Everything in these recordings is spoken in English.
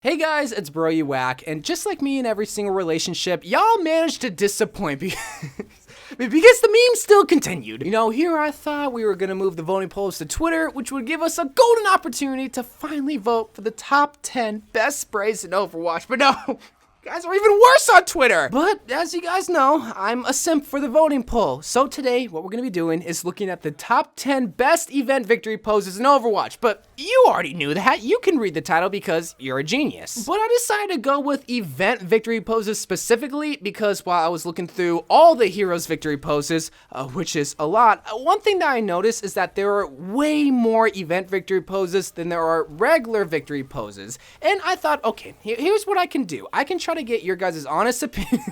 Hey guys, it's Bro You Whack, and just like me in every single relationship, y'all managed to disappoint me because the meme still continued. You know, here I thought we were gonna move the voting polls to Twitter, which would give us a golden opportunity to finally vote for the top 10 best sprays in Overwatch, but no. Guys are even worse on Twitter. But as you guys know, I'm a simp for the voting poll. So today, what we're gonna be doing is looking at the top 10 best event victory poses in Overwatch. But you already knew that. You can read the title because you're a genius. But I decided to go with event victory poses specifically because while I was looking through all the heroes victory poses, which is a lot, one thing that I noticed is that there are way more event victory poses than there are regular victory poses. And I thought, okay, here's what I can do. I can try to get your guys' honest opinion.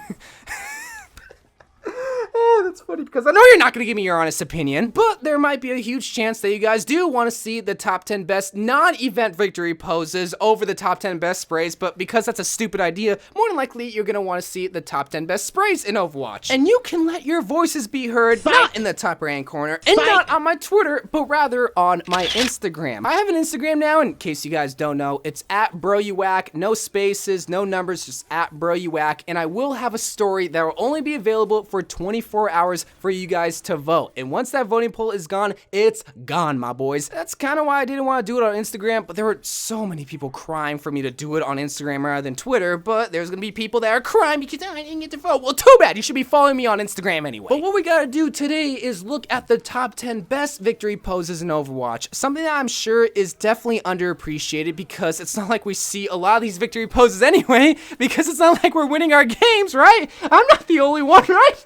Oh, that's funny because I know you're not going to give me your honest opinion, but there might be a huge chance that you guys do want to see the top 10 best non-event victory poses over the top 10 best sprays, but because that's a stupid idea, more than likely you're going to want to see the top 10 best sprays in Overwatch. And you can let your voices be heard not in the top right corner and not on my Twitter, but rather on my Instagram. I have an Instagram now, in case you guys don't know. It's at BroYouWack, no spaces, no numbers, just at BroYouWack, and I will have a story that will only be available for 24 hours for you guys to vote. And once that voting poll is gone, it's gone, my boys. That's kind of why I didn't want to do it on Instagram, but there were so many people crying for me to do it on Instagram rather than Twitter, but there's gonna be people that are crying because I didn't get to vote. Well, too bad. You should be following me on Instagram anyway. But what we gotta do today is look at the top 10 best victory poses in Overwatch. Something that I'm sure is definitely underappreciated because it's not like we see a lot of these victory poses anyway, because it's not like we're winning our games, right? I'm not the only one, right?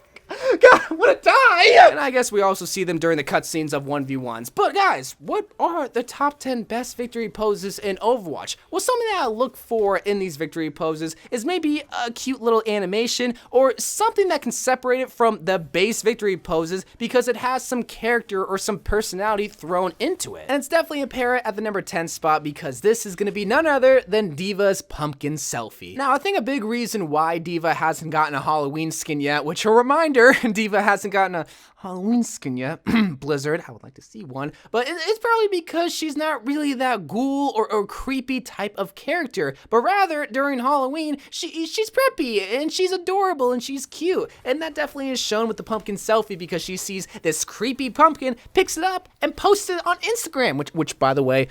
God, I want to die! And I guess we also see them during the cutscenes of 1v1s. But guys, what are the top 10 best victory poses in Overwatch? Well, something that I look for in these victory poses is maybe a cute little animation or something that can separate it from the base victory poses because it has some character or some personality thrown into it. And it's definitely apparent at the number 10 spot because this is going to be none other than d.va's pumpkin selfie. Now, I think a big reason why d.va hasn't gotten a Halloween skin yet, which a reminder, d.va hasn't gotten a Halloween skin yet. Blizzard, I would like to see one. But it's probably because she's not really that ghoul or creepy type of character. But rather, during Halloween, she's preppy and she's adorable and she's cute. And that definitely is shown with the pumpkin selfie because she sees this creepy pumpkin, picks it up, and posts it on Instagram. Which by the way,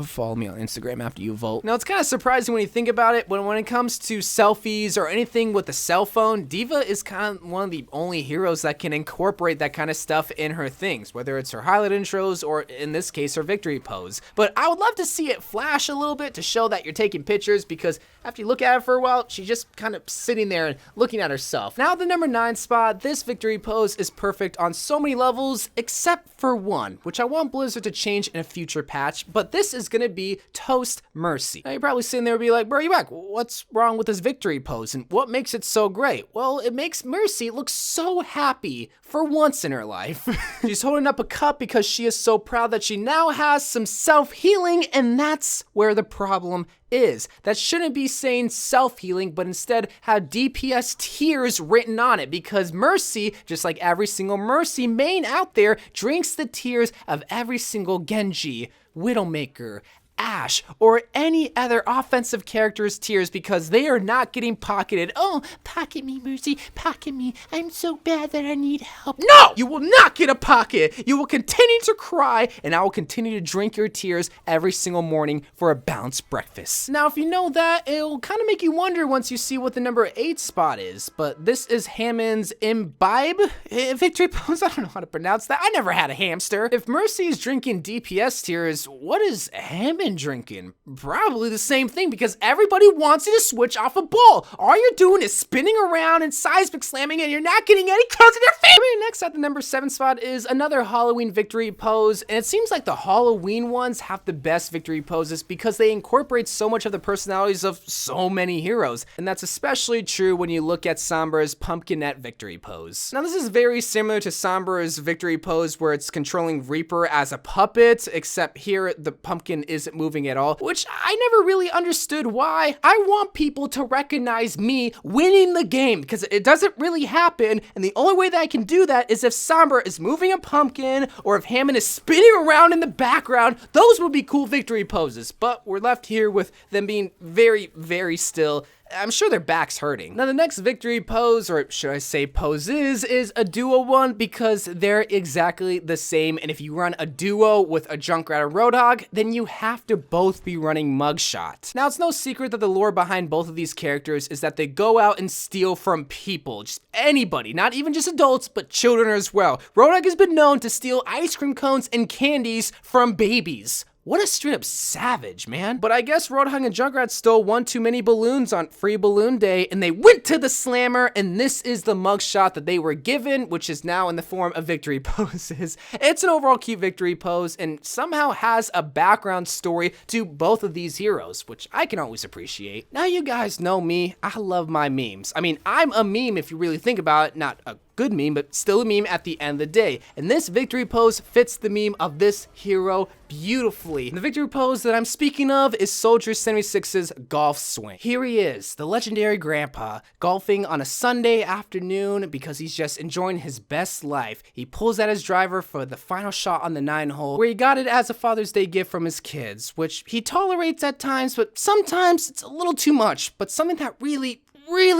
follow me on Instagram after you vote. Now, it's kind of surprising when you think about it, but when it comes to selfies or anything with a cell phone, d.va is kind of one of the only heroes that can incorporate that kind of stuff in her things, whether it's her highlight intros or in this case her victory pose. But I would love to see it flash a little bit to show that you're taking pictures because after you look at it for a while, she's just kind of sitting there and looking at herself. Now the number 9 spot, this victory pose is perfect on so many levels except for one, which I want Blizzard to change in a future patch, but this is gonna be Toast Mercy. Now you're probably sitting there and be like, Bro, you back, what's wrong with this victory pose and what makes it so great? Well, it makes Mercy look so happy for once in her life. She's holding up a cup because she is so proud that she now has some self-healing, and that's where the problem is. That shouldn't be saying self-healing, but instead have DPS tears written on it because Mercy, just like every single Mercy main out there, drinks the tears of every single Genji, Widowmaker, Ashe, or any other offensive character's tears because they are not getting pocketed. Oh, pocket me, Mercy, pocket me. I'm so bad that I need help. No, you will not get a pocket. You will continue to cry, and I will continue to drink your tears every single morning for a balanced breakfast. Now, if you know that, it'll kind of make you wonder once you see what the number 8 spot is, but this is Hammond's IMBIBE victory pose. I don't know how to pronounce that. I never had a hamster. If Mercy is drinking DPS tears, what is Hammond drinking? Probably the same thing because everybody wants you to switch off a ball. All you're doing is spinning around and seismic slamming and you're not getting any kills in your face. Next at the number 7 spot is another Halloween victory pose, and it seems like the Halloween ones have the best victory poses because they incorporate so much of the personalities of so many heroes, and that's especially true when you look at Sombra's PUMPKINETTE victory pose. Now this is very similar to Sombra's victory pose where it's controlling Reaper as a puppet, except here the pumpkin is wasn't moving at all, which I never really understood why. I want people to recognize me winning the game, because it doesn't really happen, and the only way that I can do that is if Sombra is moving a pumpkin, or if Hammond is spinning around in the background. Those would be cool victory poses, but we're left here with them being very, very still. I'm sure their back's hurting. Now the next victory pose, or should I say poses, is a duo one, because they're exactly the same, and if you run a duo with a Junkrat and Roadhog, then you have to both be running Mugshot. Now it's no secret that the lore behind both of these characters is that they go out and steal from people, just anybody, not even just adults, but children as well. Roadhog has been known to steal ice cream cones and candies from babies. What a straight up savage, man. But I guess Roadhog and Junkrat stole one too many balloons on Free Balloon Day, and they went to the slammer, and this is the mugshot that they were given, which is now in the form of victory poses. It's an overall cute victory pose, and somehow has a background story to both of these heroes, which I can always appreciate. Now you guys know me, I love my memes. I mean, I'm a meme if you really think about it, not a good meme, but still a meme at the end of the day. And this victory pose fits the meme of this hero beautifully. And the victory pose that I'm speaking of is Soldier 76's golf swing. Here he is, the legendary grandpa, golfing on a Sunday afternoon because he's just enjoying his best life. He pulls out his driver for the final shot on the 9 hole, where he got it as a Father's Day gift from his kids, which he tolerates at times, but sometimes it's a little too much. But something that really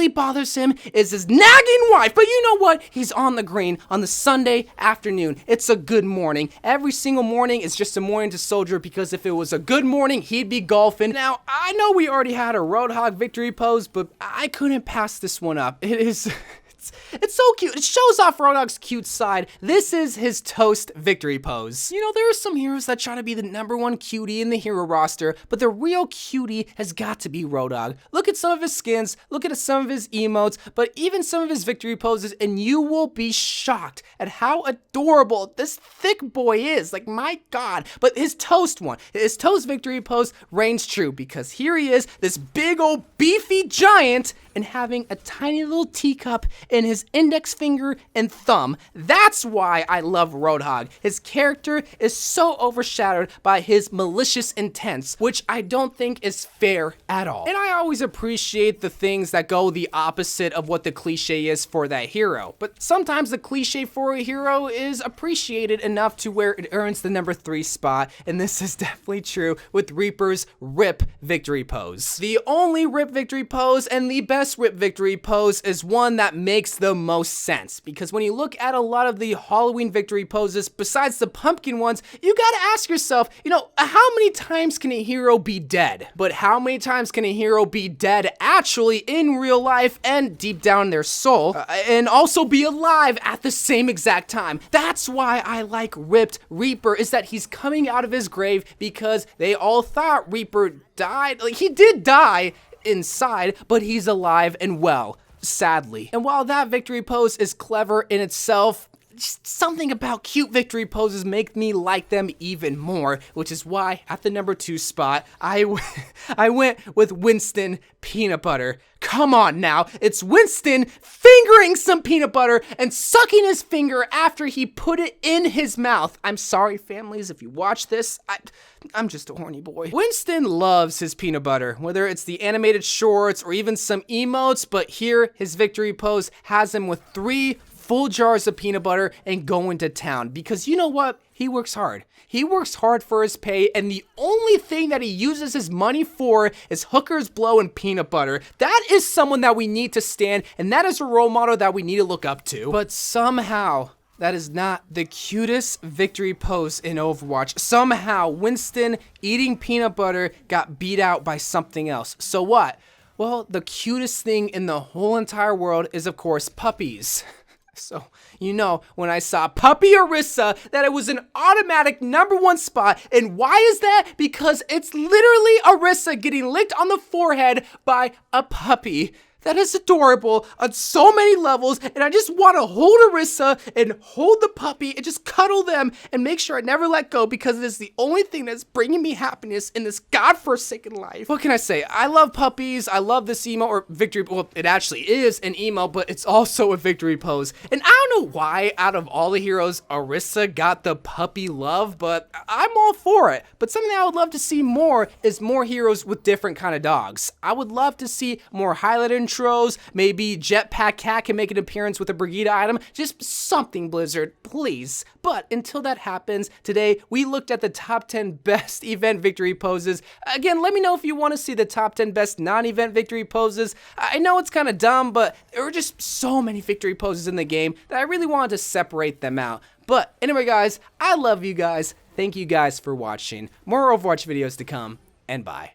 bothers him is his nagging wife. But you know what? He's on the green on the Sunday afternoon. It's a good morning. Every single morning is just a morning to Soldier, because if it was a good morning, he'd be golfing. Now, I know we already had a Roadhog victory pose, but I couldn't pass this one up. It's so cute. It shows off Roadhog's cute side. This is his toast victory pose. You know, there are some heroes that try to be the #1 cutie in the hero roster, but the real cutie has got to be Roadhog. Look at some of his skins, look at some of his emotes, but even some of his victory poses, and you will be shocked at how adorable this thick boy is. Like, my God. But his toast victory pose reigns true, because here he is, this big old beefy giant, and having a tiny little teacup in his index finger and thumb. That's why I love Roadhog. His character is so overshadowed by his malicious intents, which I don't think is fair at all. And I always appreciate the things that go the opposite of what the cliche is for that hero. But sometimes the cliche for a hero is appreciated enough to where it earns the #3 spot, and this is definitely true with Reaper's R.I.P victory pose. The only R.I.P victory pose and the best R.I.P victory pose is one that makes the most sense, because when you look at a lot of the Halloween victory poses, besides the pumpkin ones, you gotta ask yourself, you know, how many times can a hero be dead? But how many times can a hero be dead actually in real life and deep down in their soul, and also be alive at the same exact time? That's why I like R.I.P Reaper, is that he's coming out of his grave, because they all thought Reaper died. Like, he did die inside, but he's alive and well, sadly. And while that victory pose is clever in itself, just something about cute victory poses make me like them even more, which is why at the #2 spot, I went with Winston Peanut Butter. Come on now, it's Winston fingering some peanut butter and sucking his finger after he put it in his mouth. I'm sorry, families, if you watch this, I'm just a horny boy. Winston loves his peanut butter, whether it's the animated shorts or even some emotes, but here his victory pose has him with 3 full jars of peanut butter and going to town, because you know what? He works hard. He works hard for his pay, and the only thing that he uses his money for is hookers, blow, and peanut butter. That is someone that we need to stand, and that is a role model that we need to look up to. But somehow, that is not the cutest victory pose in Overwatch. Somehow, Winston eating peanut butter got beat out by something else. So what? Well, the cutest thing in the whole entire world is, of course, puppies. So, you know, when I saw Puppy Orisa, that it was an automatic #1 spot. And why is that? Because it's literally Orisa getting licked on the forehead by a puppy. that is adorable on so many levels, and I just want to hold Orisa and hold the puppy and just cuddle them and make sure I never let go, because it is the only thing that's bringing me happiness in this godforsaken life. What can I say? I love puppies. I love this emo or victory. Well, it actually is an emo, but it's also a victory pose. And I don't know why out of all the heroes, Orisa got the puppy love, but I'm all for it. But something I would love to see more is more heroes with different kind of dogs. I would love to see more highlight intros. Maybe Jetpack Cat can make an appearance with a Brigida item. Just something, Blizzard, please. But until that happens, today we looked at the top 10 best event victory poses. Again, let me know if you want to see the top 10 best non-event victory poses. I know it's kind of dumb, but there were just so many victory poses in the game that I really wanted to separate them out. But anyway, guys, I love you guys. Thank you guys for watching. More Overwatch videos to come, and bye.